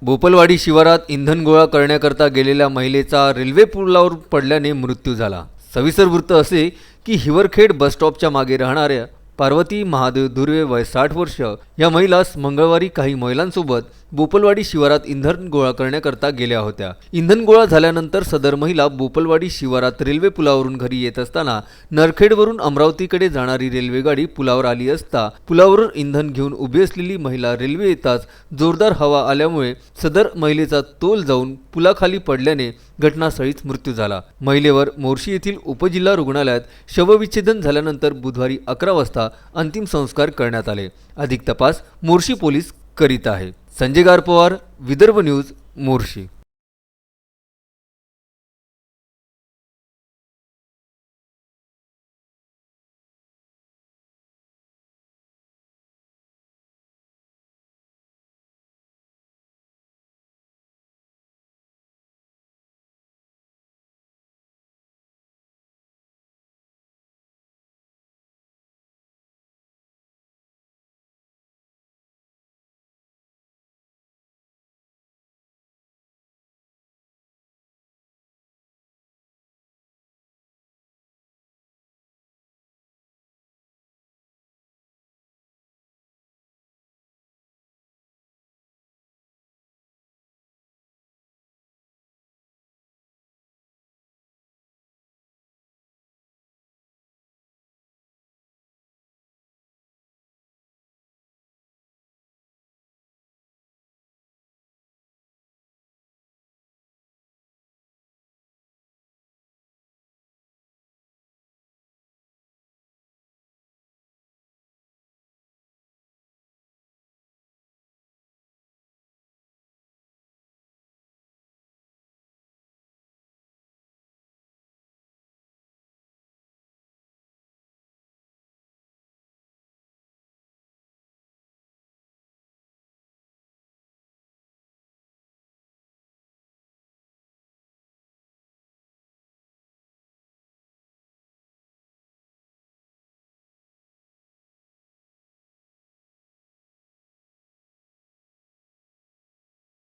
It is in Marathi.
बोपलवाडी शिवारात इंधन गोळा करण्याकरता गेलेल्या महिलेचा रेल्वे पुलावर पडल्याने मृत्यू झाला। सविस्तर वृत्त असे की हिवरखेड बस स्टॉपच्या मागे राहणाऱ्या पार्वती महादेव धुर्वे वय 60 वर्ष या महिलास मंगळवारी काही महिलांसोबत बोपलवाडी शिवारात इंधन गोळा करण्याकरता गेल्या होत्या। इंधन गोळा झाल्यानंतर सदर महिला बोपलवाडी शिवारात रेल्वे पुलावरून घरी येत असताना नरखेडवरून अमरावतीकडे जाणारी रेल्वेगाडी पुलावर आली असता पुलावरून इंधन घेऊन उभी असलेली महिला रेल्वे येताच जोरदार हवा आल्यामुळे सदर महिलेचा तोल जाऊन पुलाखाली पडल्याने घटनास्थळीच मृत्यू झाला। महिलेवर मोर्शी येथील उपजिल्हा रुग्णालयात शवविच्छेदन झाल्यानंतर बुधवारी 11 वाजता अंतिम संस्कार करण्यात आले। अधिक तपास मोर्शी पोलीस करीत आहे। संजय गारपवार, विदर्भ न्यूज, मोर्शी।